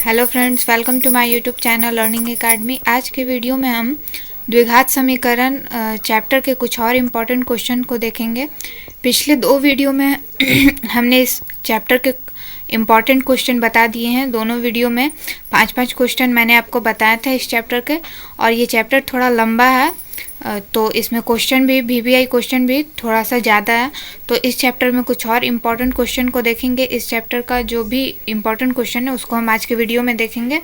Hello friends, welcome to my YouTube channel learning academy. आज के video में हम द्विघात समीकरण चैप्टर के कुछ और इम्पॉर्टेंट क्वेश्चन को देखेंगे। पिछले दो वीडियो में हमने इस चैप्टर के इम्पॉर्टेंट क्वेश्चन बता दिए हैं। दोनों वीडियो में 5-5 क्वेश्चन मैंने आपको बताया था इस चैप्टर के, और ये चैप्टर थोड़ा लंबा है तो इसमें क्वेश्चन भी VBI क्वेश्चन भी थोड़ा सा ज़्यादा है। तो इस चैप्टर में कुछ और इम्पॉर्टेंट क्वेश्चन को देखेंगे। इस चैप्टर का जो भी इम्पॉर्टेंट क्वेश्चन है उसको हम आज के वीडियो में देखेंगे।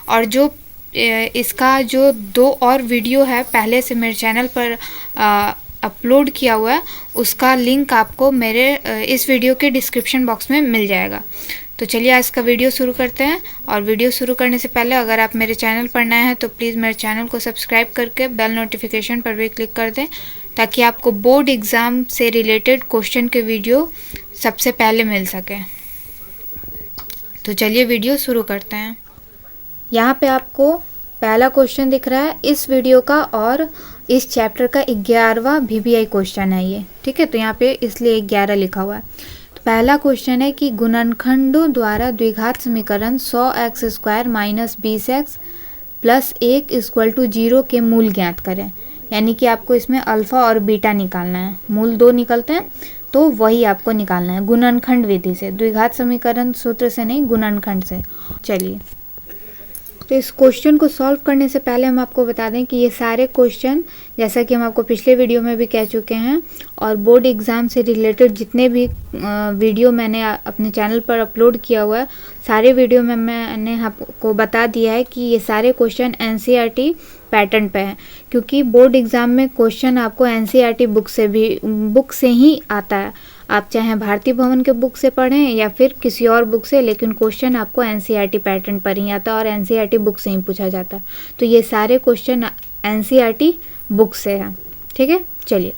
और जो इसका जो 2 और वीडियो है पहले से मेरे चैनल पर अपलोड किया हुआ है, उसका लिंक आपको मेरे इस वीडियो के डिस्क्रिप्शन बॉक्स में मिल जाएगा। तो चलिए आज का वीडियो शुरू करते हैं। और वीडियो शुरू करने से पहले अगर आप मेरे चैनल पर नए हैं तो प्लीज़ मेरे चैनल को सब्सक्राइब करके बेल नोटिफिकेशन पर भी क्लिक कर दें, ताकि आपको बोर्ड एग्ज़ाम से रिलेटेड क्वेश्चन के वीडियो सबसे पहले मिल सके। तो चलिए वीडियो शुरू करते हैं। यहाँ पे आपको पहला क्वेश्चन दिख रहा है इस वीडियो का, और इस चैप्टर का 11वां VBI क्वेश्चन है ये, ठीक है। तो यहाँ पे इसलिए 11 लिखा हुआ है। पहला क्वेश्चन है कि गुणनखंडों द्वारा द्विघात समीकरण 100x² - 20x + 1 = 0 के मूल ज्ञात करें। यानी कि आपको इसमें अल्फ़ा और बीटा निकालना है। मूल 2 निकलते हैं तो वही आपको निकालना है गुणनखंड विधि से, द्विघात समीकरण सूत्र से नहीं, गुणनखंड से। चलिए, तो इस क्वेश्चन को सॉल्व करने से पहले हम आपको बता दें कि ये सारे क्वेश्चन, जैसा कि हम आपको पिछले वीडियो में भी कह चुके हैं, और बोर्ड एग्ज़ाम से रिलेटेड जितने भी वीडियो मैंने अपने चैनल पर अपलोड किया हुआ है, सारे वीडियो में मैंने आपको बता दिया है कि ये सारे क्वेश्चन NCERT पैटर्न पे हैं। क्योंकि बोर्ड एग्ज़ाम में क्वेश्चन आपको NCERT बुक से ही आता है। आप चाहे भारतीय भवन के बुक से पढ़ें या फिर किसी और बुक से, लेकिन क्वेश्चन आपको NCERT पैटर्न पर ही आता है और NCERT बुक से ही पूछा जाता है। तो ये सारे क्वेश्चन NCERT बुक से हैं, ठीक है। चलिए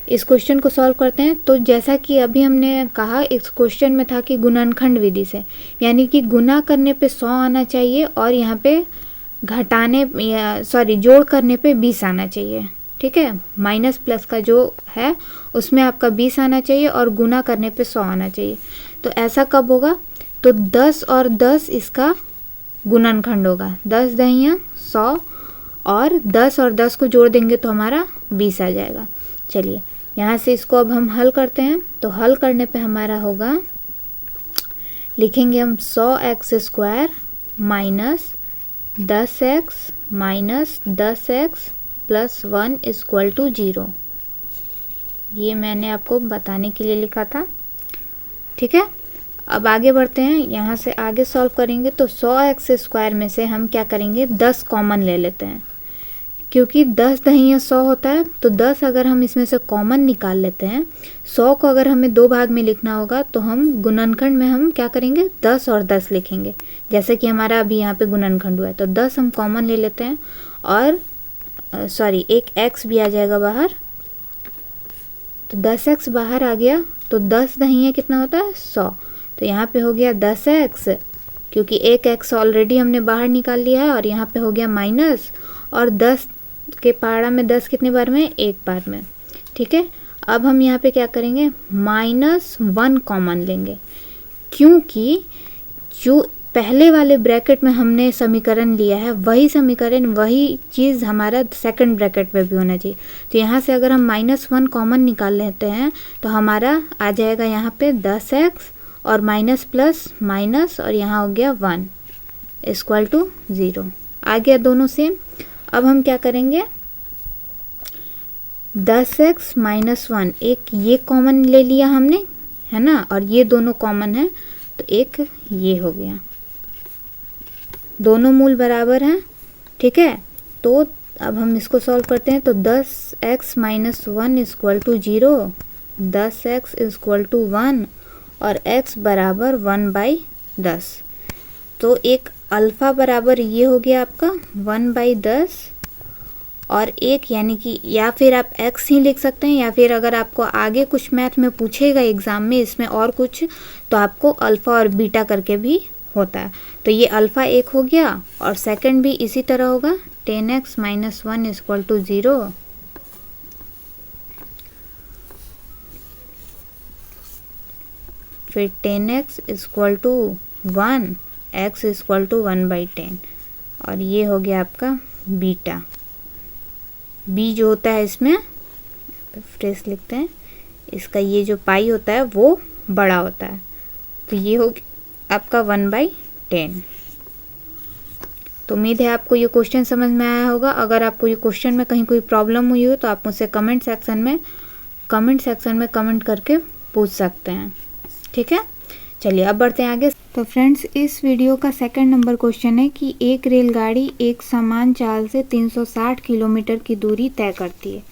इस क्वेश्चन को सॉल्व करते हैं। तो जैसा कि अभी हमने कहा, इस क्वेश्चन में था कि गुणनखंड विधि से, यानी कि गुना करने पे 100 आना चाहिए और यहाँ पे जोड़ करने पे 20 आना चाहिए, ठीक है। माइनस प्लस का जो है उसमें आपका 20 आना चाहिए और गुना करने पे 100 आना चाहिए। तो ऐसा कब होगा? तो 10 और 10 इसका गुणनखंड होगा। 10 दहिया 100 और 10 और 10 को जोड़ देंगे तो हमारा 20 आ जाएगा। चलिए यहाँ से इसको अब हम हल करते हैं। तो हल करने पे हमारा होगा, लिखेंगे हम 100x² - 10x - 10x + 1 = 0। ये मैंने आपको बताने के लिए लिखा था, ठीक है। अब आगे बढ़ते हैं। यहाँ से आगे सॉल्व करेंगे तो 100x² में से हम क्या करेंगे, 10 कॉमन ले लेते हैं। क्योंकि 10 दहिया 100 होता है, तो 10 अगर हम इसमें से कॉमन निकाल लेते हैं, 100 को अगर हमें 2 भाग में लिखना होगा तो हम गुणनखंड में हम क्या करेंगे, 10 और 10 लिखेंगे। जैसे कि हमारा अभी यहाँ पे गुणनखंड हुआ है, तो 10 हम कॉमन ले लेते हैं और एक x भी आ जाएगा बाहर। तो 10x बाहर आ गया, तो 10 दहिया कितना होता है, 100। तो यहाँ पे हो गया 10x, क्योंकि एक x ऑलरेडी हमने बाहर निकाल लिया है, और यहाँ पे हो गया माइनस, और 10 के पारा में 10 कितनी बार में, एक बार में, ठीक है। अब हम यहाँ पे क्या करेंगे, -1 कॉमन लेंगे, क्योंकि जो पहले वाले ब्रैकेट में हमने समीकरण लिया है वही समीकरण, वही चीज़ हमारा सेकंड ब्रैकेट में भी होना चाहिए। तो यहाँ से अगर हम -1 कॉमन निकाल लेते हैं तो हमारा आ जाएगा यहाँ पे 10x और माइनस प्लस माइनस, और यहाँ हो गया 1 = 0। आ गया दोनों सेम। अब हम क्या करेंगे, 10x - 1, एक ये कॉमन ले लिया हमने, है ना, और ये दोनों कॉमन है, तो एक ये हो गया। दोनों मूल बराबर हैं, ठीक है। तो अब हम इसको सॉल्व करते हैं। तो 10x - 1 = 0, 10x = 1 और x बराबर 1/10। तो एक अल्फ़ा बराबर ये हो गया आपका 1/10, और एक यानी कि, या फिर आप x ही लिख सकते हैं, या फिर अगर आपको आगे कुछ मैथ में पूछेगा एग्ज़ाम में इसमें और कुछ, तो आपको अल्फ़ा और बीटा करके भी होता है। तो ये अल्फ़ा एक हो गया, और सेकंड भी इसी तरह होगा, 10x - 1 = 0, फिर 10x = 1 x इक्वल टू 1/10 और ये हो गया आपका बीटा। b जो होता है इसमें फ्रेश लिखते हैं, इसका ये जो पाई होता है वो बड़ा होता है, तो ये हो गया आपका 1/10। तो उम्मीद है आपको ये क्वेश्चन समझ में आया होगा। अगर आपको ये क्वेश्चन में कहीं कोई प्रॉब्लम हुई हो तो आप मुझसे कमेंट सेक्शन में कमेंट करके पूछ सकते हैं, ठीक है। चलिए अब बढ़ते हैं आगे। तो फ्रेंड्स, इस वीडियो का सेकंड नंबर क्वेश्चन है कि एक रेलगाड़ी एक समान चाल से 360 किलोमीटर की दूरी तय करती है।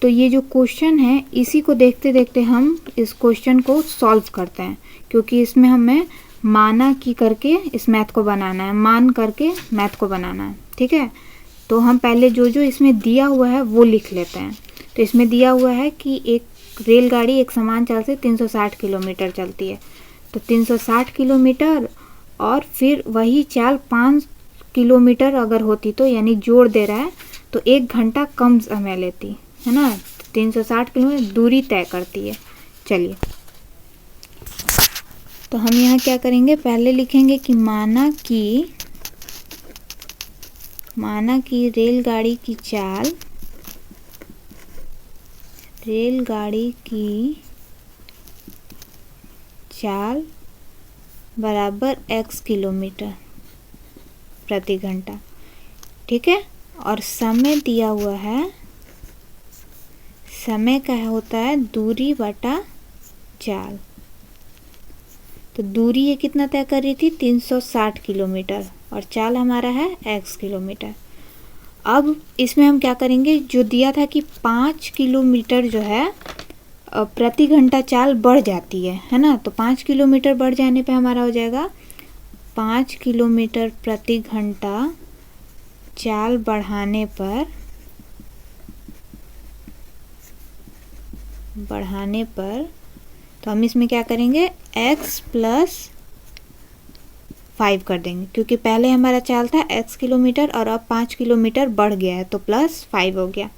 तो ये जो क्वेश्चन है इसी को देखते देखते हम इस क्वेश्चन को सॉल्व करते हैं, क्योंकि इसमें हमें माना की करके इस मैथ को बनाना है, मान करके मैथ को बनाना है, ठीक है। तो हम पहले जो जो इसमें दिया हुआ है वो लिख लेते हैं। तो इसमें दिया हुआ है कि एक रेलगाड़ी एक समान चाल से 360 किलोमीटर चलती है, तो 360 किलोमीटर और फिर वही चाल 5 किलोमीटर अगर होती तो यानी जोड़ दे रहा है तो 1 घंटा कम समय लेती है ना। 360 किलोमीटर दूरी तय करती है। चलिए तो हम यहाँ क्या करेंगे, पहले लिखेंगे कि माना कि रेलगाड़ी की चाल बराबर x किलोमीटर प्रति घंटा, ठीक है। और समय दिया हुआ है, समय का होता है दूरी बटा चाल। तो दूरी ये कितना तय कर रही थी, 360 किलोमीटर, और चाल हमारा है x किलोमीटर। अब इसमें हम क्या करेंगे, जो दिया था कि 5 किलोमीटर जो है प्रति घंटा चाल बढ़ जाती है ना। तो 5 किलोमीटर बढ़ जाने पे हमारा हो जाएगा 5 किलोमीटर प्रति घंटा चाल बढ़ाने पर तो हम इसमें क्या करेंगे, x + 5 कर देंगे, क्योंकि पहले हमारा चाल था x किलोमीटर और अब 5 किलोमीटर बढ़ गया है तो +5 हो गया।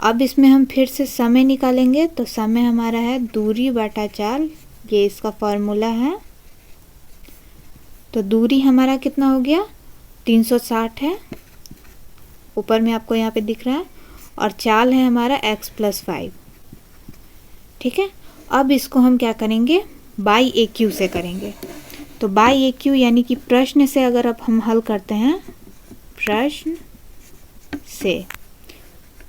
अब इसमें हम फिर से समय निकालेंगे, तो समय हमारा है दूरी बटा चाल, ये इसका फॉर्मूला है। तो दूरी हमारा कितना हो गया, 360 है, ऊपर में आपको यहाँ पे दिख रहा है, और चाल है हमारा x + 5, ठीक है। अब इसको हम क्या करेंगे, बाई AQ से करेंगे। तो बाई AQ यानी कि प्रश्न से अगर अब हम हल करते हैं प्रश्न से,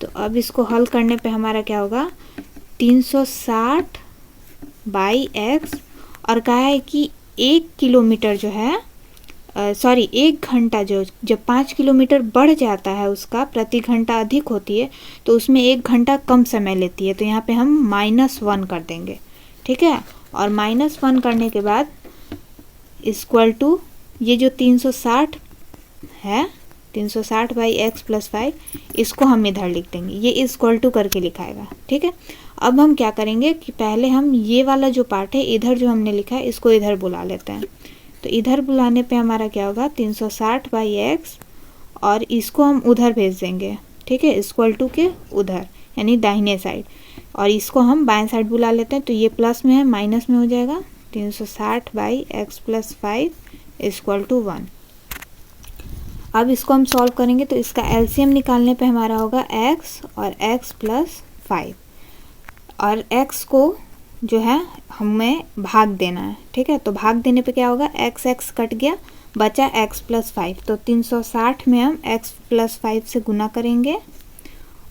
तो अब इसको हल करने पे हमारा क्या होगा, 360 बाई x, और कहा है कि 1 किलोमीटर जो है 1 घंटा जब 5 किलोमीटर बढ़ जाता है उसका प्रति घंटा अधिक होती है तो उसमें 1 घंटा कम समय लेती है। तो यहाँ पे हम -1 कर देंगे, ठीक है। और -1 करने के बाद इक्वल टू ये जो 360 है, 360 बाई x + 5, इसको हम इधर लिख देंगे, ये इक्वल टू करके लिखाएगा, ठीक है। अब हम क्या करेंगे कि पहले हम ये वाला जो पार्ट है इधर जो हमने लिखा है इसको इधर बुला लेते हैं। तो इधर बुलाने पे हमारा क्या होगा, 360 बाई x, और इसको हम उधर भेज देंगे, ठीक है, इक्वल टू के उधर यानी दाहिने साइड, और इसको हम बाएं साइड बुला लेते हैं। तो ये प्लस में है माइनस में हो जाएगा, 360 बाई x + 5 इक्वल टू 1। अब इसको हम सॉल्व करेंगे तो इसका एलसीएम निकालने पे हमारा होगा x और x + 5, और x को जो है हमें भाग देना है, ठीक है। तो भाग देने पे क्या होगा, x कट गया, बचा x + 5। तो 360 में हम x + 5 से गुना करेंगे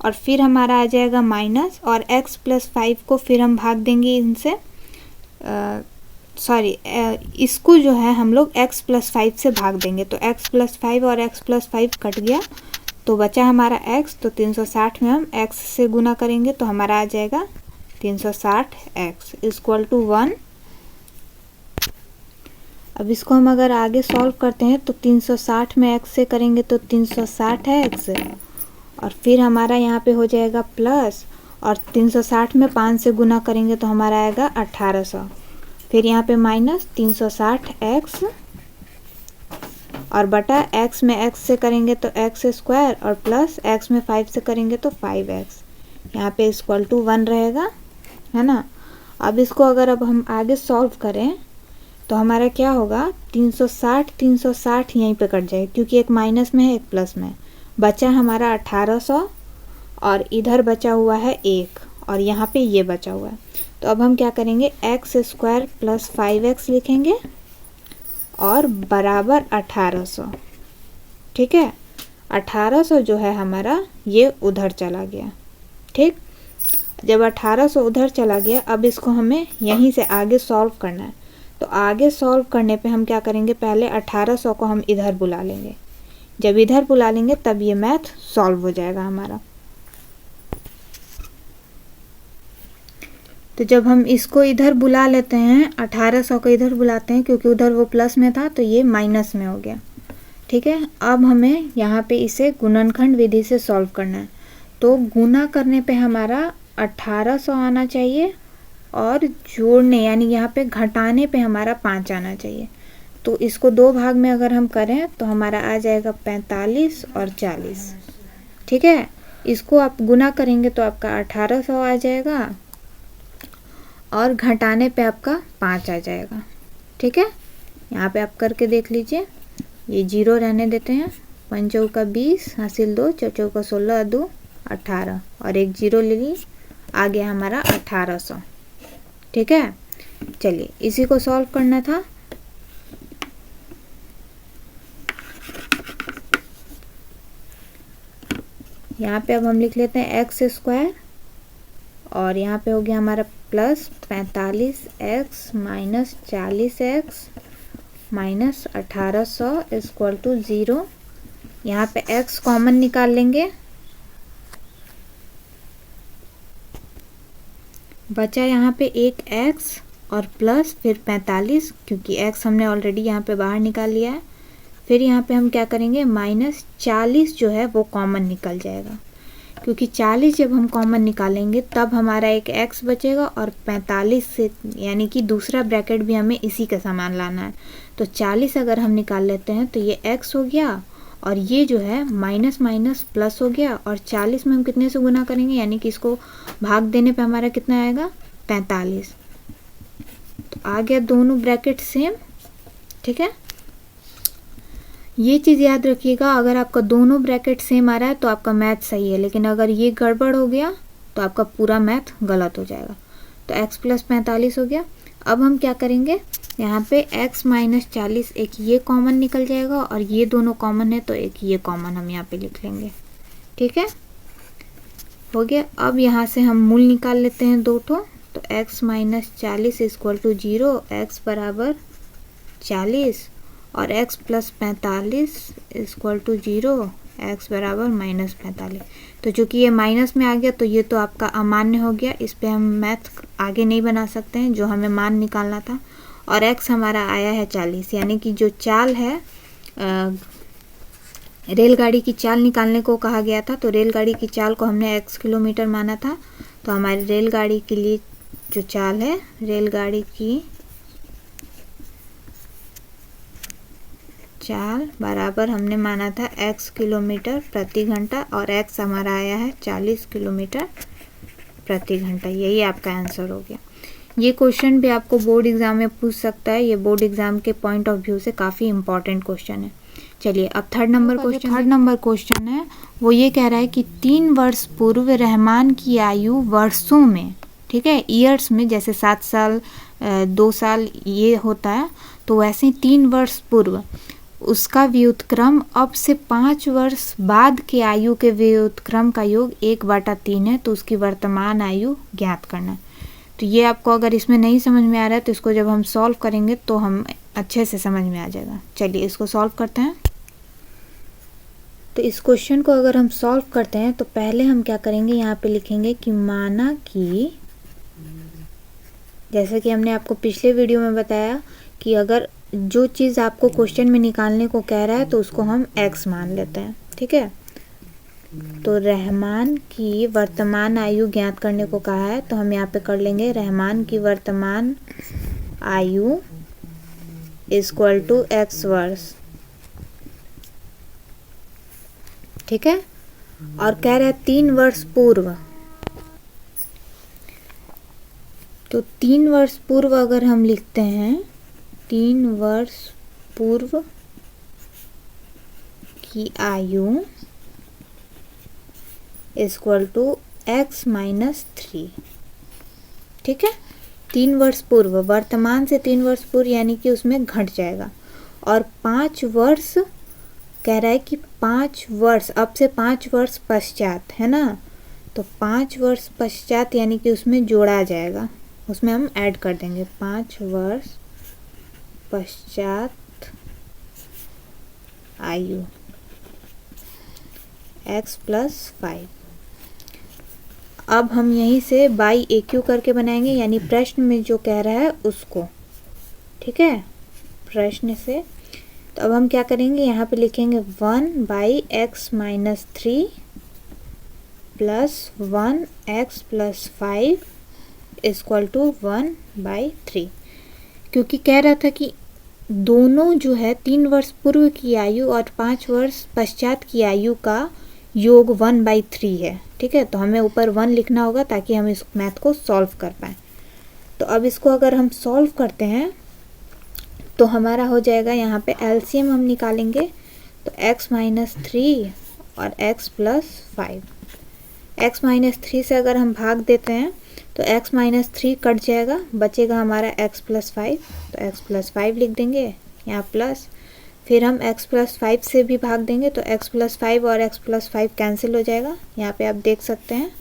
और फिर हमारा आ जाएगा माइनस, और x + 5 को फिर हम भाग देंगे इनसे, इसको जो है हम लोग x + 5 से भाग देंगे। तो x + 5 और x + 5 कट गया, तो बचा हमारा x। तो 360 में हम x से गुना करेंगे तो हमारा आ जाएगा 360x इक्वल टू 1। अब इसको हम अगर आगे सॉल्व करते हैं तो 360 में x से करेंगे तो 360x, और फिर हमारा यहाँ पे हो जाएगा प्लस, और 360 में 5 से गुना करेंगे तो हमारा आएगा 1800, फिर यहाँ पे माइनस 360x, और बटा x में x से करेंगे तो x² और प्लस x में 5 से करेंगे तो 5x, यहाँ पे इक्वल टू 1 रहेगा, है ना। अब इसको अगर अब हम आगे सॉल्व करें तो हमारा क्या होगा 360 यहीं पे कट जाएगा क्योंकि एक माइनस में है एक प्लस में है। बचा हमारा 1800 और इधर बचा हुआ है 1 और यहाँ पे ये बचा हुआ है। तो अब हम क्या करेंगे एक्स स्क्वायर प्लस 5x लिखेंगे और बराबर 1800। ठीक है, 1800 जो है हमारा ये उधर चला गया। ठीक, जब 1800 उधर चला गया अब इसको हमें यहीं से आगे सॉल्व करना है। तो आगे सॉल्व करने पे हम क्या करेंगे, पहले 1800 को हम इधर बुला लेंगे। जब इधर बुला लेंगे तब ये मैथ सॉल्व हो जाएगा हमारा। तो जब हम इसको इधर बुला लेते हैं, 1800 को इधर बुलाते हैं क्योंकि उधर वो प्लस में था तो ये माइनस में हो गया। ठीक है, अब हमें यहाँ पे इसे गुणनखंड विधि से सॉल्व करना है। तो गुना करने पे हमारा 1800 आना चाहिए और जोड़ने यानी यहाँ पे घटाने पे हमारा 5 आना चाहिए। तो इसको दो भाग में अगर हम करें तो हमारा आ जाएगा 45 और 40। ठीक है, इसको आप गुना करेंगे तो आपका 1800 आ जाएगा और घटाने पे आपका 5 आ जाएगा। ठीक है, यहाँ पे आप करके देख लीजिए। ये 0 रहने देते हैं, 5 चौका 20 हासिल 2, 4 चौका 16 2 18 और एक 0 ले ली, आ गया हमारा 1800। ठीक है, चलिए इसी को सॉल्व करना था। यहाँ पे अब हम लिख लेते हैं एक्स स्क्वायर और यहाँ पे हो गया हमारा plus 45x minus 40x minus 1800 equal to 0। यहाँ पे x कॉमन निकाल लेंगे, बचा यहाँ पे एक x और प्लस फिर 45 क्योंकि x हमने ऑलरेडी यहाँ पे बाहर निकाल लिया है। फिर यहाँ पे हम क्या करेंगे माइनस 40 जो है वो कॉमन निकल जाएगा क्योंकि 40 जब हम कॉमन निकालेंगे तब हमारा एक x बचेगा और 45 से यानी कि दूसरा ब्रैकेट भी हमें इसी के समान लाना है। तो 40 अगर हम निकाल लेते हैं तो ये x हो गया और ये जो है माइनस माइनस प्लस हो गया और 40 में हम कितने से गुना करेंगे यानी कि इसको भाग देने पे हमारा कितना आएगा 45। तो आ गया दोनों ब्रैकेट सेम। ठीक है, ये चीज़ याद रखिएगा, अगर आपका दोनों ब्रैकेट सेम आ रहा है तो आपका मैथ सही है, लेकिन अगर ये गड़बड़ हो गया तो आपका पूरा मैथ गलत हो जाएगा। तो x प्लस 45 हो गया। अब हम क्या करेंगे, यहाँ पे x माइनस 40 एक ये कॉमन निकल जाएगा और ये दोनों कॉमन है तो एक ये कॉमन हम यहाँ पे लिख लेंगे। ठीक है, हो गया। अब यहाँ से हम मूल निकाल लेते हैं दो ठो। तो x minus 40 equal to 0, x बराबर 40 और x plus 45 equal to 0, x बराबर माइनस 45। तो चूँकि ये माइनस में आ गया तो ये तो आपका अमान्य हो गया, इस पे हम मैथ आगे नहीं बना सकते हैं, जो हमें मान निकालना था। और x हमारा आया है 40 यानी कि जो चाल है रेलगाड़ी की चाल निकालने को कहा गया था। तो रेलगाड़ी की चाल को हमने x किलोमीटर माना था। तो हमारी रेलगाड़ी के लिए जो चाल है, रेलगाड़ी की चाल बराबर हमने माना था x किलोमीटर प्रति घंटा और x हमारा आया है 40 किलोमीटर प्रति घंटा। यही आपका आंसर हो गया। ये क्वेश्चन भी आपको बोर्ड एग्जाम में पूछ सकता है, ये बोर्ड एग्जाम के पॉइंट ऑफ व्यू से काफ़ी इंपॉर्टेंट क्वेश्चन है। चलिए अब थर्ड नंबर क्वेश्चन है वो ये कह रहा है कि 3 वर्ष पूर्व रहमान की आयु वर्षों में, ठीक है, ईयर्स में, जैसे 7 साल 2 साल ये होता है, तो वैसे ही 3 वर्ष पूर्व उसका व्युत्क्रम अब से 5 वर्ष बाद के आयु के व्युत्क्रम का योग 1/3 है। तो उसकी वर्तमान आयु ज्ञात करना है। तो ये आपको अगर इसमें नहीं समझ में आ रहा है तो इसको जब हम सॉल्व करेंगे तो हम अच्छे से समझ में आ जाएगा। चलिए इसको सॉल्व करते हैं। तो इस क्वेश्चन को अगर हम सॉल्व करते हैं तो पहले हम क्या करेंगे, यहाँ पे लिखेंगे कि माना कि, जैसे कि हमने आपको पिछले वीडियो में बताया कि अगर जो चीज़ आपको क्वेश्चन में निकालने को कह रहा है तो उसको हम x मान लेते हैं। ठीक है, तो रहमान की वर्तमान आयु ज्ञात करने को कहा है तो हम यहाँ पे कर लेंगे रहमान की वर्तमान आयु इक्वल टू x वर्ष। ठीक है, और कह रहा है 3 वर्ष पूर्व, तो 3 वर्ष पूर्व अगर हम लिखते हैं, 3 वर्ष पूर्व की आयु इक्वल टू x माइनस 3। ठीक है, 3 वर्ष पूर्व, वर्तमान से 3 वर्ष पूर्व यानी कि उसमें घट जाएगा। और 5 वर्ष कह रहा है कि 5 वर्ष, अब से 5 वर्ष पश्चात, है ना, तो 5 वर्ष पश्चात यानी कि उसमें जोड़ा जाएगा, उसमें हम ऐड कर देंगे 5 वर्ष पश्चात आयु x प्लस 5। अब हम यहीं से बाई ए क्यू करके बनाएंगे, यानी प्रश्न में जो कह रहा है उसको। ठीक है, प्रश्न से तो अब हम क्या करेंगे, यहाँ पे लिखेंगे 1/x minus 3 plus 1x plus 5 equal to 1/3। क्योंकि कह रहा था कि दोनों जो है 3 वर्ष पूर्व की आयु और 5 वर्ष पश्चात की आयु का योग 1/3 है। ठीक है, तो हमें ऊपर 1 लिखना होगा ताकि हम इस मैथ को सॉल्व कर पाएँ। तो अब इसको अगर हम सॉल्व करते हैं तो हमारा हो जाएगा, यहाँ पे एलसीएम हम निकालेंगे तो x माइनस 3 और x प्लस 5। x माइनस 3 से अगर हम भाग देते हैं तो x माइनस 3 कट जाएगा, बचेगा हमारा x प्लस 5, तो x प्लस 5 लिख देंगे यहाँ प्लस, फिर हम x प्लस 5 से भी भाग देंगे तो x प्लस 5 और x प्लस 5 कैंसिल हो जाएगा। यहाँ पे आप देख सकते हैं,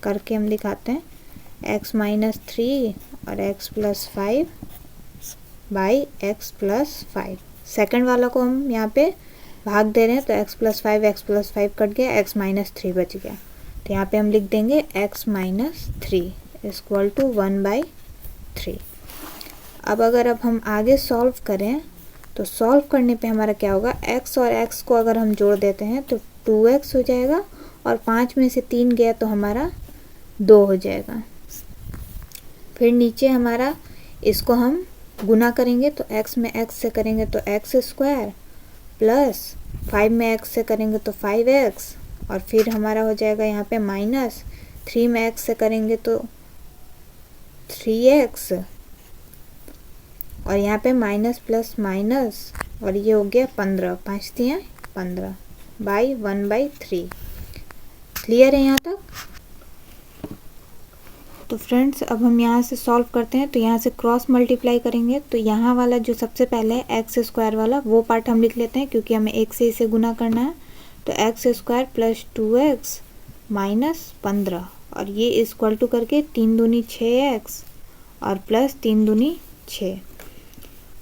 करके हम दिखाते हैं, x माइनस 3 और x plus 5 by x plus 5। Second वाला को हम यहाँ पे भाग दे रहे हैं तो x प्लस 5 कट गया, x माइनस 3 बच गया, तो यहाँ पे हम लिख देंगे x माइनस 3 इक्वल टू 1/3। अब हम आगे सॉल्व करें तो सॉल्व करने पे हमारा क्या होगा, x और x को अगर हम जोड़ देते हैं तो 2x हो जाएगा और 5 में से 3 गया तो हमारा 2 हो जाएगा। फिर नीचे हमारा इसको हम गुना करेंगे तो x में x से करेंगे तो x स्क्वायर प्लस 5 में x से करेंगे तो 5x, और फिर हमारा हो जाएगा यहाँ पे माइनस 3 में x से करेंगे तो 3x, और यहाँ पे माइनस प्लस माइनस, और ये हो गया 15, 5 दिया 15 बाई 1/3। क्लियर है यहाँ तक? तो फ्रेंड्स अब हम यहाँ से सॉल्व करते हैं, तो यहाँ से क्रॉस मल्टीप्लाई करेंगे तो यहाँ वाला जो सबसे पहले है एक्स स्क्वायर वाला, वो पार्ट हम लिख लेते हैं क्योंकि हमें 1 से इसे गुना करना है। तो x square plus 2x minus 15, और ये इक्वल टू करके 3 दूनी 6x और प्लस 3 दूनी 6।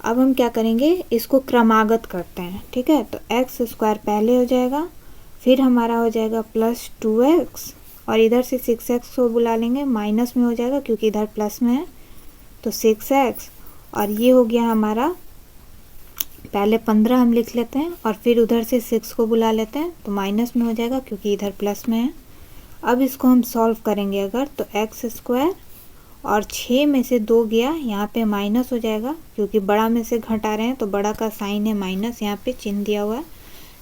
अब हम क्या करेंगे, इसको क्रमागत करते हैं। ठीक है, तो एक्स स्क्वायर पहले हो जाएगा, फिर हमारा हो जाएगा प्लस 2x, और इधर से 6x को बुला लेंगे, माइनस में हो जाएगा क्योंकि इधर प्लस में है, तो 6x, और ये हो गया हमारा, पहले 15 हम लिख लेते हैं और फिर उधर से 6 को बुला लेते हैं तो माइनस में हो जाएगा क्योंकि इधर प्लस में है। अब इसको हम सॉल्व करेंगे अगर, तो एक्स स्क्वायर और 6 में से 2 गया, यहाँ पे माइनस हो जाएगा क्योंकि बड़ा में से घटा रहे हैं तो बड़ा का साइन है माइनस, यहाँ पे चिन्ह दिया हुआ है।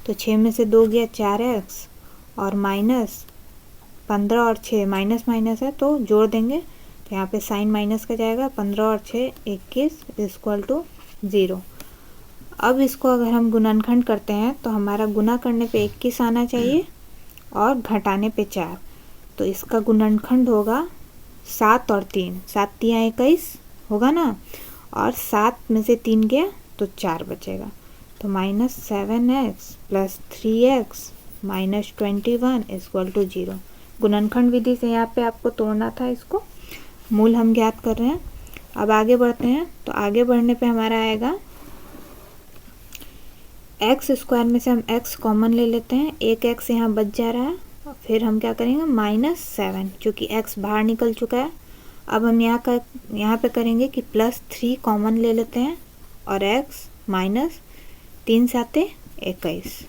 तो 6 में से 2 गया 4x और माइनस 15 और 6 माइनस माइनस है तो जोड़ देंगे, तो यहाँ पे साइन माइनस का जाएगा, 15 और 6 21 इक्वल टू 0। अब इसको अगर हम गुणनखंड करते हैं तो हमारा गुना करने पे 21 आना चाहिए और घटाने पे 4, तो इसका गुणनखंड होगा 7 और 3, 7 तिया 21 होगा ना, और 7 में से 3 गया तो 4 बचेगा, तो minus 7x plus 3x minus 21 equal to 0। गुणनखंड विधि से यहाँ पे आपको तोड़ना था, इसको मूल हम ज्ञात कर रहे हैं। अब आगे बढ़ते हैं, तो आगे बढ़ने पे हमारा आएगा एक्स स्क्वायर में से हम x कॉमन ले लेते हैं, एक x यहाँ बच जा रहा है, फिर हम क्या करेंगे माइनस 7 क्योंकि x बाहर निकल चुका है। अब हम यहाँ पे करेंगे कि प्लस 3 कॉमन ले लेते हैं और x माइनस 3 7 21।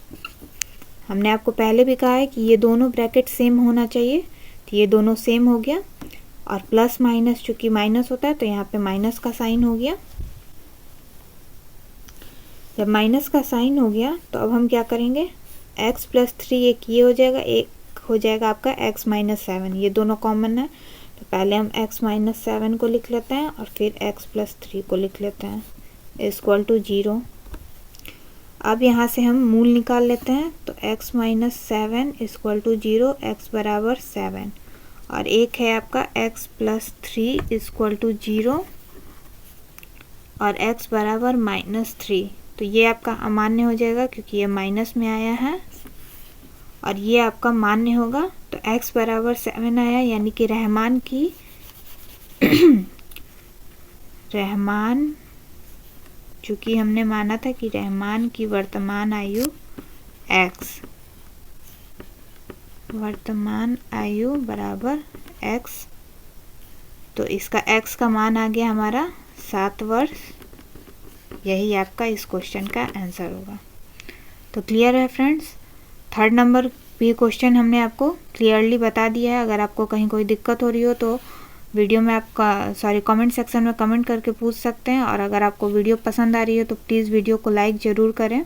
हमने आपको पहले भी कहा है कि ये दोनों ब्रैकेट सेम होना चाहिए, तो ये दोनों सेम हो गया, और प्लस माइनस चूँकि माइनस होता है तो यहाँ पे माइनस का साइन हो गया। जब माइनस का साइन हो गया तो अब हम क्या करेंगे, x प्लस 3 एक ये हो जाएगा, एक हो जाएगा आपका x माइनस 7, ये दोनों कॉमन है, तो पहले हम x माइनस 7 को लिख लेते हैं और फिर x प्लस 3 को लिख लेते हैं। Equal to 0। अब यहाँ से हम मूल निकाल लेते हैं, तो x minus 7 equal to 0, x बराबर 7। और एक है आपका x प्लस 3 इक्वल टू 0 और x बराबर माइनस 3। तो ये आपका अमान्य हो जाएगा क्योंकि ये माइनस में आया है, और ये आपका मान्य होगा। तो x बराबर 7 आया, यानी कि रहमान की रहमान, चूँकि हमने माना था कि रहमान की वर्तमान आयु x, वर्तमान आयु बराबर x, तो इसका x का मान आ गया हमारा 7 वर्ष। यही आपका इस क्वेश्चन का आंसर होगा। तो क्लियर है फ्रेंड्स, थर्ड नंबर भी क्वेश्चन हमने आपको क्लियरली बता दिया है। अगर आपको कहीं कोई दिक्कत हो रही हो तो वीडियो में आपका कमेंट सेक्शन में कमेंट करके पूछ सकते हैं। और अगर आपको वीडियो पसंद आ रही है तो प्लीज़ वीडियो को लाइक ज़रूर करें।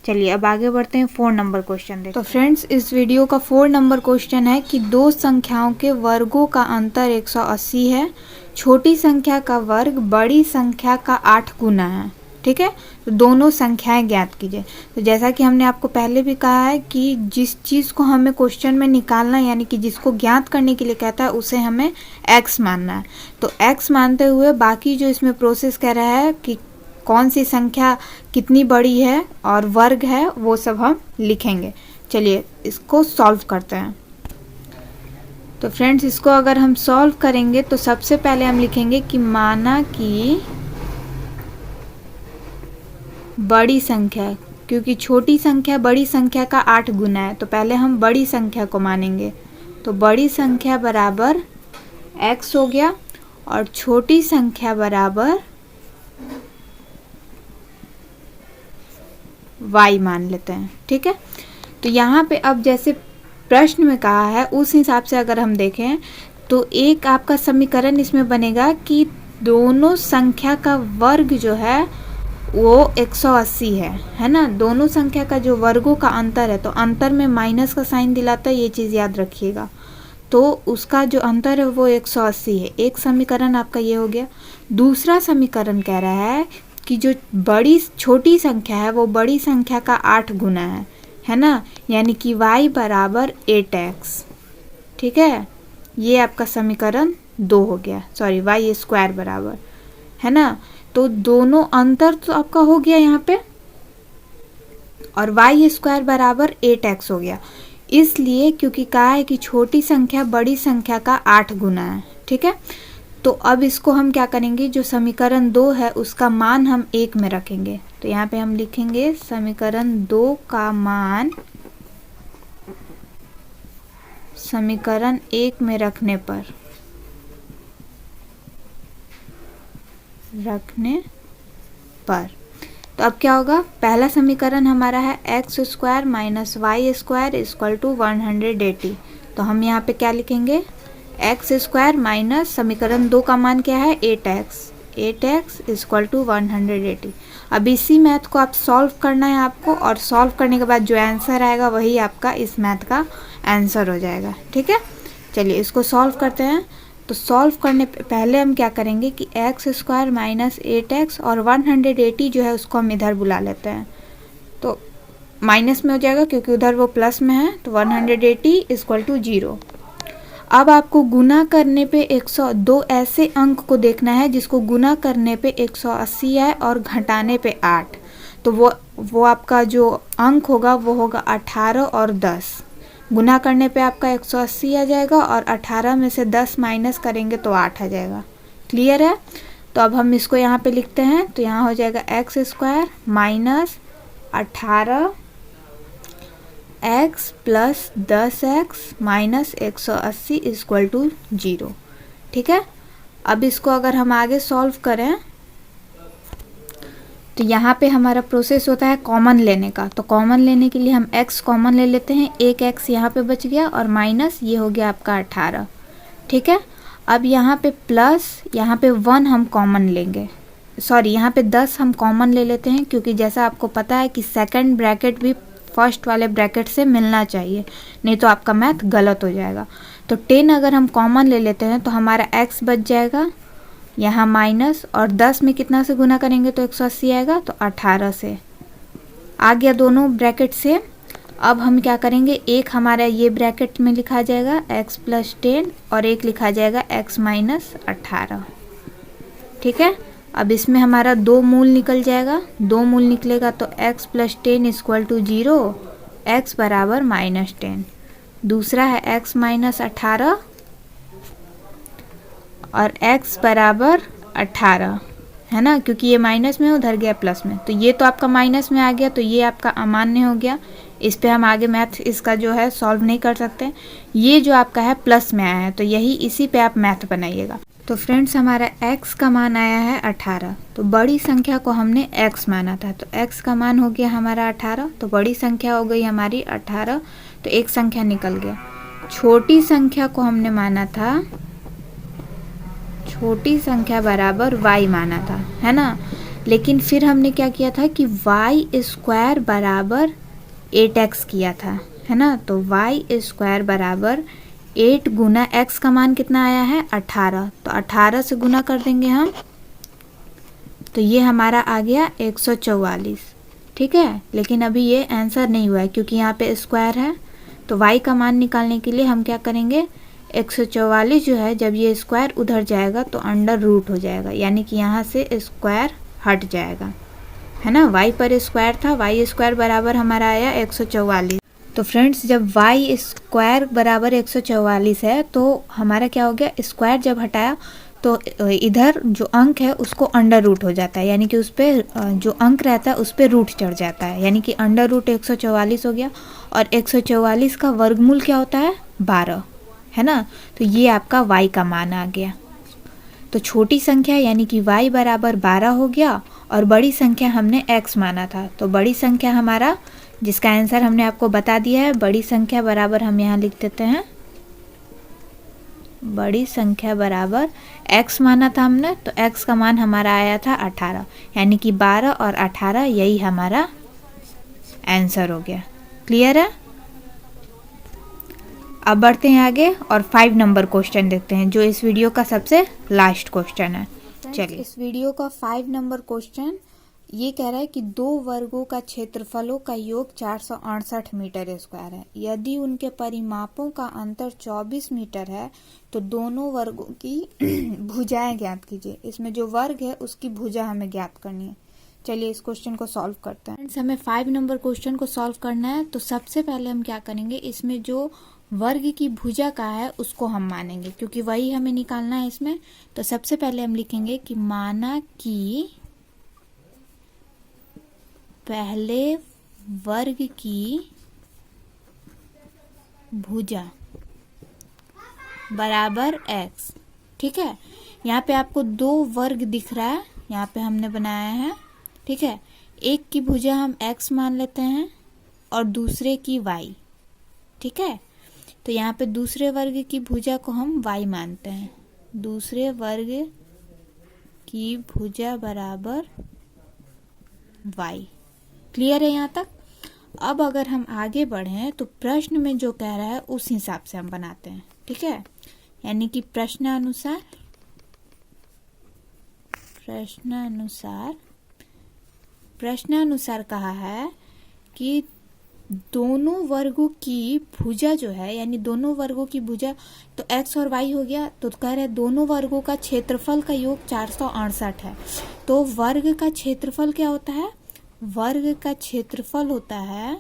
चलिए अब आगे बढ़ते हैं, 4 नंबर क्वेश्चन देखते हैं। तो फ्रेंड्स, इस वीडियो का 4 नंबर क्वेश्चन है कि दो संख्याओं के वर्गों का अंतर 180 है। छोटी संख्या का वर्ग बड़ी संख्या का 8 गुना है। ठीक है, तो दोनों संख्याएं ज्ञात कीजिए। तो जैसा कि हमने आपको पहले भी कहा है कि जिस चीज़ को हमें क्वेश्चन में निकालना है, यानी कि जिसको ज्ञात करने के लिए कहता है, उसे हमें x मानना है। तो x मानते हुए बाकी जो इसमें प्रोसेस कह रहा है कि कौन सी संख्या कितनी बड़ी है और वर्ग है, वो सब हम लिखेंगे। चलिए इसको सॉल्व करते हैं। तो फ्रेंड्स, इसको अगर हम सॉल्व करेंगे तो सबसे पहले हम लिखेंगे कि माना कि बड़ी संख्या, क्योंकि छोटी संख्या बड़ी संख्या का 8 गुना है, तो पहले हम बड़ी संख्या को मानेंगे। तो बड़ी संख्या बराबर x हो गया और छोटी संख्या बराबर y मान लेते हैं। ठीक है, तो यहाँ पे अब जैसे प्रश्न में कहा है उस हिसाब से अगर हम देखें तो एक आपका समीकरण इसमें बनेगा कि दोनों संख्या का वर्ग जो है वो 180 है ना। दोनों संख्या का जो वर्गों का अंतर है, तो अंतर में माइनस का साइन दिलाता है, ये चीज़ याद रखिएगा। तो उसका जो अंतर है वो 180 है। एक समीकरण आपका ये हो गया। दूसरा समीकरण कह रहा है कि जो छोटी संख्या है वो बड़ी संख्या का 8 गुना है ना, यानी कि y बराबर 8x। ठीक है, ये आपका समीकरण 2 हो गया, y स्क्वायर बराबर, है ना। तो दोनों अंतर तो आपका हो गया यहाँ पे, और y स्क्वायर बराबर 8x हो गया, इसलिए क्योंकि कहा है कि छोटी संख्या बड़ी संख्या का 8 गुना है। ठीक है, तो अब इसको हम क्या करेंगे, जो समीकरण 2 है उसका मान हम 1 में रखेंगे। तो यहाँ पे हम लिखेंगे समीकरण 2 का मान समीकरण 1 में रखने पर तो अब क्या होगा, पहला समीकरण हमारा है x square minus y square equal to 180। तो हम यहाँ पे क्या लिखेंगे, x स्क्वायर माइनस समीकरण 2 का मान क्या है 8x इक्वल टू 180। अब इसी मैथ को आप सॉल्व करना है आपको, और सॉल्व करने के बाद जो आंसर आएगा वही आपका इस मैथ का आंसर हो जाएगा। ठीक है, चलिए इसको सॉल्व करते हैं। तो सॉल्व करने पहले हम क्या करेंगे कि x स्क्वायर माइनस 8x और 180 जो है उसको हम इधर बुला लेते हैं, तो माइनस में हो जाएगा क्योंकि उधर वो प्लस में है। तो 180 इक्वल टू 0। अब आपको गुना करने पे 102 ऐसे अंक को देखना है जिसको गुना करने पे 180 है और घटाने पे 8। तो वो आपका जो अंक होगा वो होगा 18 और 10। गुना करने पे आपका 180 आ जाएगा और 18 में से 10 माइनस करेंगे तो 8 आ जाएगा। क्लियर है, तो अब हम इसको यहाँ पे लिखते हैं। तो यहाँ हो जाएगा x square minus 18x plus 10x minus 180 equal to 0। ठीक है, अब इसको अगर हम आगे सॉल्व करें तो यहाँ पे हमारा प्रोसेस होता है कॉमन लेने का। तो कॉमन लेने के लिए हम x कॉमन ले लेते हैं, एक x यहाँ पे बच गया और माइनस ये हो गया आपका 18। ठीक है, अब यहाँ पे प्लस, यहाँ पे 1 हम कॉमन लेंगे, यहाँ पे 10 हम कॉमन ले लेते हैं, क्योंकि जैसा आपको पता है कि सेकंड ब्रैकेट भी फर्स्ट वाले ब्रैकेट से मिलना चाहिए, नहीं तो आपका मैथ गलत हो जाएगा। तो 10 अगर हम कॉमन ले लेते हैं तो हमारा x बच जाएगा यहाँ माइनस, और 10 में कितना से गुना करेंगे तो 180 आएगा, तो 18 से आ गया दोनों ब्रैकेट से। अब हम क्या करेंगे, एक हमारा ये ब्रैकेट में लिखा जाएगा x + 10 और एक लिखा जाएगा x - 18। ठीक है, अब इसमें हमारा 2 मूल निकल जाएगा, 2 मूल निकलेगा तो x + 10 = 0, x बराबर -10। दूसरा है x - 18 और x बराबर 18, है ना, क्योंकि ये माइनस में उधर गया प्लस में, तो ये तो आपका माइनस में आ गया, तो ये आपका अमान्य हो गया। इस पे हम आगे मैथ इसका जो है सॉल्व नहीं कर सकते। ये जो आपका है प्लस में आया है, तो यही इसी पे आप मैथ बनाइएगा। तो फ्रेंड्स हमारा x का मान आया है 18, तो बड़ी संख्या को हमने x माना था, तो x का मान हो गया हमारा 18, तो बड़ी संख्या हो गई हमारी 18, तो एक संख्या निकल गया। छोटी संख्या को हमने माना था, छोटी संख्या बराबर y माना था, है ना, लेकिन फिर हमने क्या किया था कि y² बराबर 8x किया था, है ना, तो y² बराबर 8 गुना x का मान कितना आया है 18, तो 18 से गुना कर देंगे हम, तो ये हमारा आ गया 144। ठीक है, लेकिन अभी ये आंसर नहीं हुआ है क्योंकि यहाँ पे स्क्वायर है, तो y का मान निकालने के लिए हम क्या करेंगे, 144 जो है जब ये स्क्वायर उधर जाएगा तो अंडर रूट हो जाएगा, यानी कि यहाँ से स्क्वायर हट जाएगा, है ना। y पर स्क्वायर था, y² बराबर हमारा आया 144। तो फ्रेंड्स जब y² बराबर 144 है तो हमारा क्या हो गया, स्क्वायर जब हटाया तो इधर जो अंक है उसको अंडर रूट हो जाता है, यानी कि उस पर जो अंक रहता है उस पर रूट चढ़ जाता है, यानी कि अंडर रूट 144 हो गया। और 144 का वर्गमूल क्या होता है 12, है ना, तो ये आपका y का मान आ गया। तो छोटी संख्या यानी कि y बराबर 12 हो गया, और बड़ी संख्या हमने x माना था, तो बड़ी संख्या हमारा जिसका आंसर हमने आपको बता दिया है, बड़ी संख्या बराबर हम यहाँ लिख देते हैं, बड़ी संख्या बराबर x माना था हमने, तो x का मान हमारा आया था 18, यानी कि 12 और 18 यही हमारा आंसर हो गया। क्लियर है। अब बढ़ते हैं आगे और 5 नंबर क्वेश्चन देखते हैं, जो इस वीडियो का सबसे लास्ट क्वेश्चन है। चलिए, इस वीडियो का 5 नंबर क्वेश्चन ये कह रहा है कि 2 वर्गों का क्षेत्रफलों का योग 468 मीटर स्क्वायर है। यदि उनके परिमापों का अंतर 24 मीटर है तो दोनों वर्गों की भुजाएं ज्ञात कीजिए। इसमें जो वर्ग है उसकी भुजा हमें ज्ञात करनी है। चलिए इस क्वेश्चन को सॉल्व करते हैं। हमें 5 नंबर क्वेश्चन को सॉल्व करना है, तो सबसे पहले हम क्या करेंगे, इसमें जो वर्ग की भुजा का है उसको हम मानेंगे, क्योंकि वही हमें निकालना है इसमें। तो सबसे पहले हम लिखेंगे कि माना कि पहले वर्ग की भुजा बराबर x। ठीक है, यहाँ पे आपको 2 वर्ग दिख रहा है, यहाँ पे हमने बनाया है। ठीक है, एक की भुजा हम x मान लेते हैं और दूसरे की y। ठीक है, तो यहाँ पे दूसरे वर्ग की भुजा को हम y मानते हैं, दूसरे वर्ग की भुजा बराबर y। क्लियर है यहाँ तक। अब अगर हम आगे बढ़ें तो प्रश्न में जो कह रहा है उस हिसाब से हम बनाते हैं। ठीक है, यानी कि प्रश्नानुसार कहा है कि दोनों वर्गों की भुजा जो है, यानी दोनों वर्गों की भुजा, तो x और y हो गया, तो कह रहे हैं दोनों वर्गों का क्षेत्रफल का योग 468 है। तो वर्ग का क्षेत्रफल क्या होता है, वर्ग का क्षेत्रफल होता है,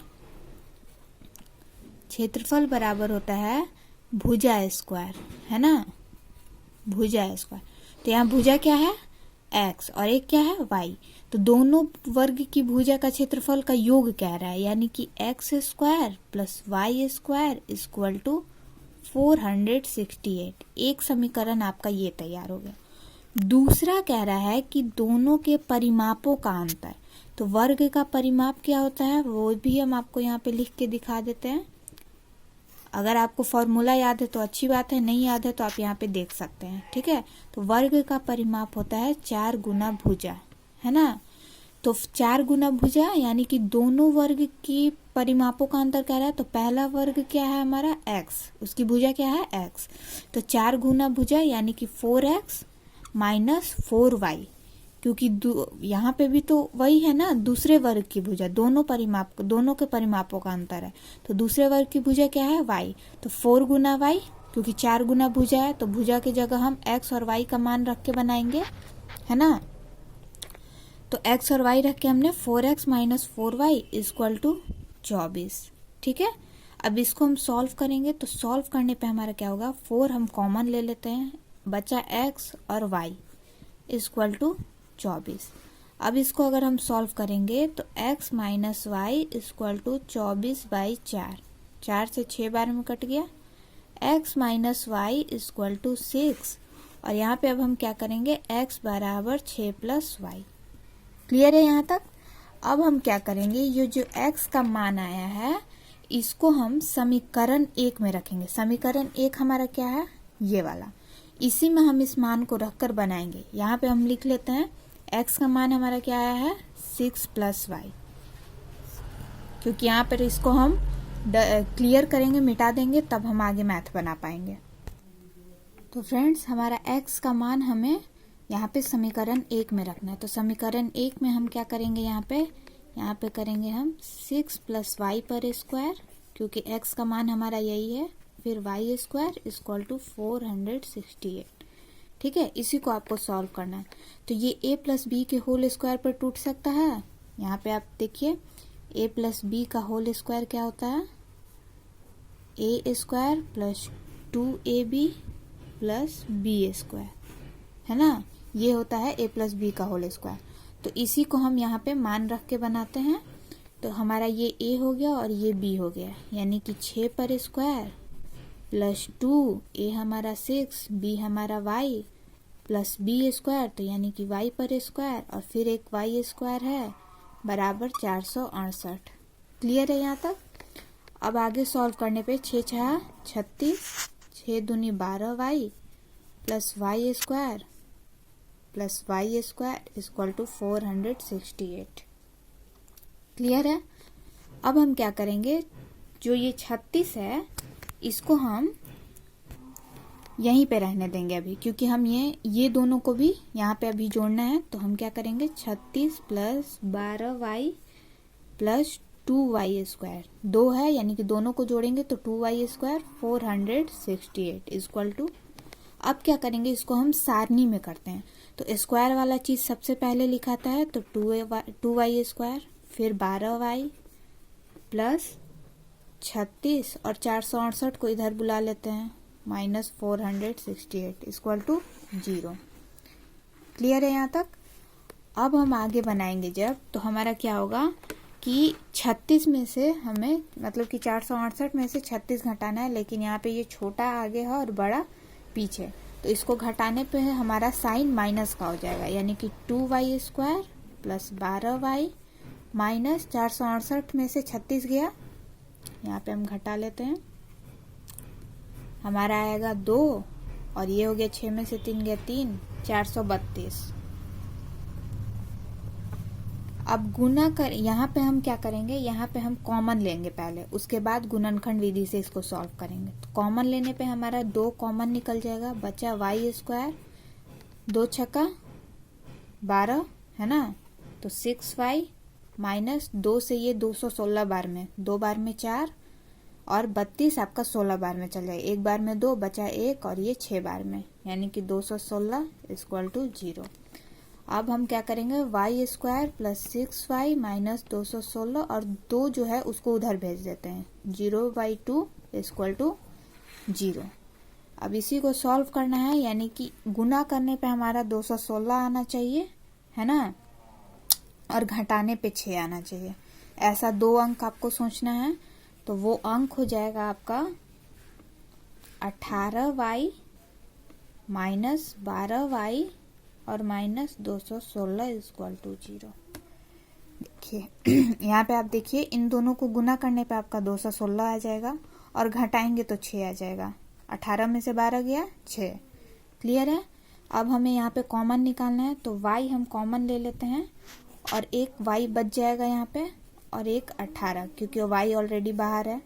क्षेत्रफल बराबर होता है भुजा स्क्वायर, है ना, भुजा स्क्वायर। तो यहाँ भुजा क्या है x और एक क्या है y, तो दोनों वर्ग की भुजा का क्षेत्रफल का योग कह रहा है, यानी कि x² plus y² equal to 468। एक समीकरण आपका ये तैयार हो गया। दूसरा कह रहा है कि दोनों के परिमापों का अंतर, तो वर्ग का परिमाप क्या होता है वो भी हम आपको यहाँ पे लिख के दिखा देते हैं। अगर आपको फॉर्मूला याद है तो अच्छी बात है, नहीं याद है तो आप यहाँ पे देख सकते हैं। ठीक है, तो वर्ग का परिमाप होता है 4 गुना भुजा, है ना। तो 4 गुना भुजा यानी कि दोनों वर्ग की परिमापों का अंतर कह रहा है, तो पहला वर्ग क्या है हमारा x, उसकी भुजा क्या है x, तो 4 गुना भुजा यानी कि 4x माइनस 4y, क्योंकि यहाँ पे भी तो वही है ना, दूसरे वर्ग की भुजा, दोनों के परिमापों का अंतर है, तो दूसरे वर्ग की भुजा क्या है y, तो 4 गुना y, क्योंकि 4 गुना भुजा है तो भुजा की जगह हम x और y का मान रख के बनाएंगे, है ना। तो x और y रख के हमने 4x minus 4y equal to 24, ठीक है। अब इसको हम सॉल्व करेंगे, तो सॉल्व करने पे हमारा क्या होगा, 4 हम कॉमन ले लेते हैं, बचा x और y इक्वल टू 24। अब इसको अगर हम सॉल्व करेंगे तो x minus y equal to 24/4, 4 से 6 बार में कट गया, x minus y equal to 6, और यहाँ पे अब हम क्या करेंगे, x बराबर 6 प्लस वाई। क्लियर है यहाँ तक। अब हम क्या करेंगे, ये जो x का मान आया है इसको हम समीकरण 1 में रखेंगे। समीकरण 1 हमारा क्या है, ये वाला, इसी में हम इस मान को रखकर बनाएंगे। यहाँ पे हम लिख लेते हैं x का मान हमारा क्या आया है, 6 प्लस वाई, क्योंकि यहाँ पर इसको हम क्लियर करेंगे, मिटा देंगे, तब हम आगे मैथ बना पाएंगे। तो फ्रेंड्स हमारा x का मान हमें यहाँ पे समीकरण 1 में रखना है। तो समीकरण 1 में हम क्या करेंगे, यहाँ पे करेंगे हम 6 प्लस वाई पर स्क्वायर, क्योंकि x का मान हमारा यही है, फिर वाई स्क्वायर इक्वल टू 468, ठीक है। इसी को आपको सॉल्व करना है। तो ये a प्लस बी के होल स्क्वायर पर टूट सकता है। यहाँ पे आप देखिए a प्लस बी का होल स्क्वायर क्या होता है, a square plus 2ab plus b square, है ना, ये होता है a प्लस बी का होल स्क्वायर। तो इसी को हम यहाँ पे मान रख के बनाते हैं। तो हमारा ये a हो गया और ये b हो गया, यानी कि 6 पर स्क्वायर प्लस 2, a हमारा 6, b हमारा y प्लस बी स्क्वायर, तो यानी कि y पर स्क्वायर, और फिर एक y स्क्वायर है बराबर 468। क्लियर है यहाँ तक। अब आगे सॉल्व करने पे 6 6 36, 6 दूनी 12y plus y square plus y square equal to 468। Clear है। अब हम क्या करेंगे, जो ये 36 है इसको हम यहीं पे रहने देंगे अभी, क्योंकि हम ये दोनों को भी यहाँ पे अभी जोड़ना है। तो हम क्या करेंगे, 36 plus 12y plus 2y square, 2 है यानी कि दोनों को जोड़ेंगे तो 2y स्क्वायर 468 इक्वल टू। अब क्या करेंगे, इसको हम सारणी में करते हैं। तो स्क्वायर वाला चीज सबसे पहले लिखाता है, तो 2y स्क्वायर, फिर 12y प्लस 36 और 468 को इधर बुला लेते हैं, माइनस 468 इक्वल टू 0। क्लियर है यहाँ तक। अब हम आगे बनाएंगे जब, तो हमारा क्या होगा कि 36 में से हमें, मतलब कि 468 में से 36 घटाना है, लेकिन यहाँ पे ये छोटा आगे है और बड़ा पीछे, तो इसको घटाने पे हमारा साइन माइनस का हो जाएगा, यानी कि 2y square plus 12y minus 468 में से 36 गया, यहाँ पे हम घटा लेते हैं, हमारा आएगा 2, और ये हो गया 6 में से 3 गया 3, 432। अब गुना कर, यहाँ पे हम क्या करेंगे, यहाँ पे हम कॉमन लेंगे पहले, उसके बाद गुणनखंड विधि से इसको सॉल्व करेंगे। तो कॉमन लेने पे हमारा 2 कॉमन निकल जाएगा, बचा वाई स्क्वायर, 2 छक्का 12, है ना, तो 6y माइनस 2 से ये 216 बार में, 2 बार में 4 और 32 आपका 16 बार में चल जाएगा, 1 बार में 2 बचा 1 और ये 6 बार में, यानी कि 216 इक्वल टू 0। अब हम क्या करेंगे, Y square plus 6y minus 216 और 2 जो है उसको उधर भेज देते हैं, 0/2 इक्वल टू 0। अब इसी को सॉल्व करना है, यानी कि गुना करने पे हमारा 216 आना चाहिए, है ना, और घटाने पे 6 आना चाहिए। ऐसा 2 अंक आपको सोचना है। तो वो अंक हो जाएगा आपका 18y माइनस 12y और माइनस 216 इक्वल टू 0। देखिए यहाँ पे आप देखिए, इन दोनों को गुना करने पे आपका 216 आ जाएगा और घटाएंगे तो 6 आ जाएगा। 18 में से 12 गया 6। क्लियर है। अब हमें यहाँ पे कॉमन निकालना है, तो y हम कॉमन ले लेते हैं और एक y बच जाएगा यहाँ पे और एक 18, क्योंकि y ऑलरेडी बाहर है।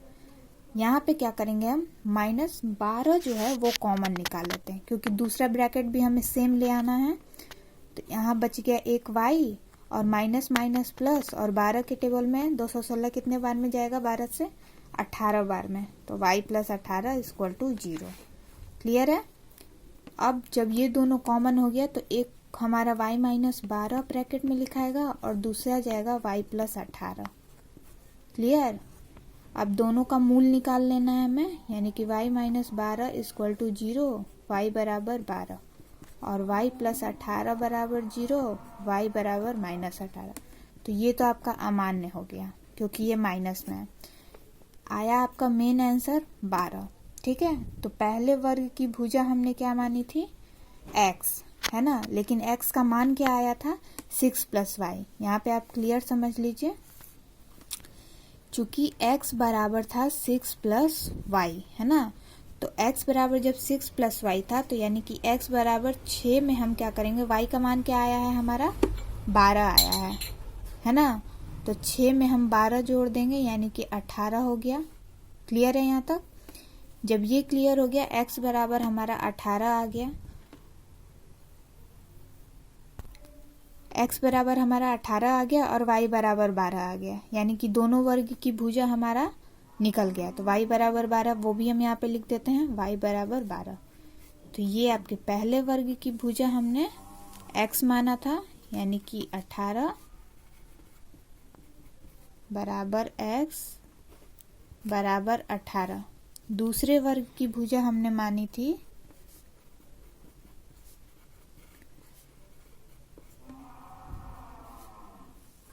यहाँ पे क्या करेंगे हम, -12 जो है वो कॉमन निकाल लेते हैं, क्योंकि दूसरा ब्रैकेट भी हमें सेम ले आना है। तो यहाँ बच गया एक y और माइनस माइनस प्लस, और 12 के टेबल में 216 कितने बार में जाएगा, 12 से 18 बार में, तो y + 18 = 0। क्लियर है। अब जब ये दोनों कॉमन हो गया तो एक हमारा y - 12 ब्रैकेट में लिखाएगा और दूसरा जाएगा y + 18। क्लियर। अब दोनों का मूल निकाल लेना है हमें, यानी कि y - 12 = 0, y = 12 और y + 18 = 0, y = -18। तो ये तो आपका अमान्य हो गया क्योंकि ये माइनस में है। आया आपका मेन आंसर 12। ठीक है। तो पहले वर्ग की भुजा हमने क्या मानी थी, x, है ना, लेकिन x का मान क्या आया था, 6 + y। यहाँ पे आप क्लियर समझ लीजिए, चूंकि x बराबर था 6 + y, है ना, तो x बराबर जब 6 + y था तो यानी कि x बराबर 6 में हम क्या करेंगे, y का मान क्या आया है हमारा, 12 आया है ना, तो 6 में हम 12 जोड़ देंगे यानी कि 18 हो गया। क्लियर है यहाँ तक। जब ये क्लियर हो गया, x बराबर हमारा 18 आ गया, x बराबर हमारा 18 आ गया और y बराबर 12 आ गया, यानी कि दोनों वर्ग की भुजा हमारा निकल गया। तो y बराबर 12 वो भी हम यहाँ पे लिख देते हैं, y बराबर 12। तो ये आपके पहले वर्ग की भुजा हमने x माना था, यानी कि 18 बराबर x बराबर 18। दूसरे वर्ग की भुजा हमने मानी थी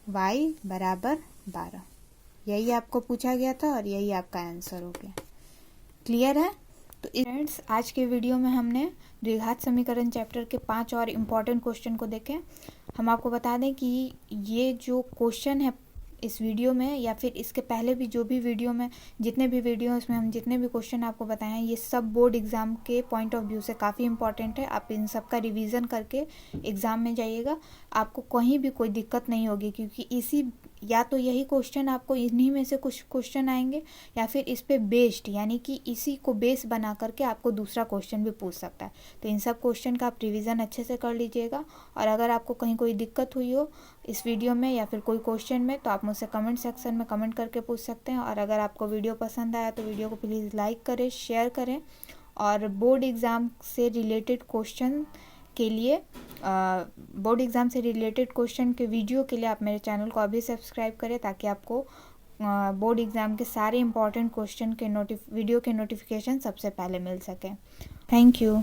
y बराबर 12। यही आपको पूछा गया था और यही आपका आंसर हो गया। क्लियर है। तो फ्रेंड्स, आज के वीडियो में हमने द्विघात समीकरण चैप्टर के 5 और इम्पॉर्टेंट क्वेश्चन को देखे। हम आपको बता दें कि ये जो क्वेश्चन है इस वीडियो में या फिर इसके पहले भी जो भी वीडियो में जितने भी वीडियो उसमें हम जितने भी क्वेश्चन आपको बताए हैं, ये सब बोर्ड एग्ज़ाम के पॉइंट ऑफ व्यू से काफ़ी इंपॉर्टेंट है। आप इन सब का रिवीजन करके एग्ज़ाम में जाइएगा, आपको कहीं भी कोई दिक्कत नहीं होगी, क्योंकि इसी या तो यही क्वेश्चन आपको इन्हीं में से कुछ क्वेश्चन आएंगे या फिर इस पे बेस्ड, यानी कि इसी को बेस बना करके आपको दूसरा क्वेश्चन भी पूछ सकता है। तो इन सब क्वेश्चन का आप रिवीजन अच्छे से कर लीजिएगा। और अगर आपको कहीं कोई दिक्कत हुई हो इस वीडियो में या फिर कोई क्वेश्चन में, तो आप मुझसे कमेंट सेक्शन में कमेंट करके पूछ सकते हैं। और अगर आपको वीडियो पसंद आया तो वीडियो को प्लीज़ लाइक करें, शेयर करें। और बोर्ड एग्ज़ाम से रिलेटेड क्वेश्चन के लिए बोर्ड एग्ज़ाम से रिलेटेड क्वेश्चन के वीडियो के लिए आप मेरे चैनल को अभी सब्सक्राइब करें, ताकि आपको बोर्ड एग्ज़ाम के सारे इंपॉर्टेंट क्वेश्चन के वीडियो के नोटिफिकेशन सबसे पहले मिल सके। Thank you.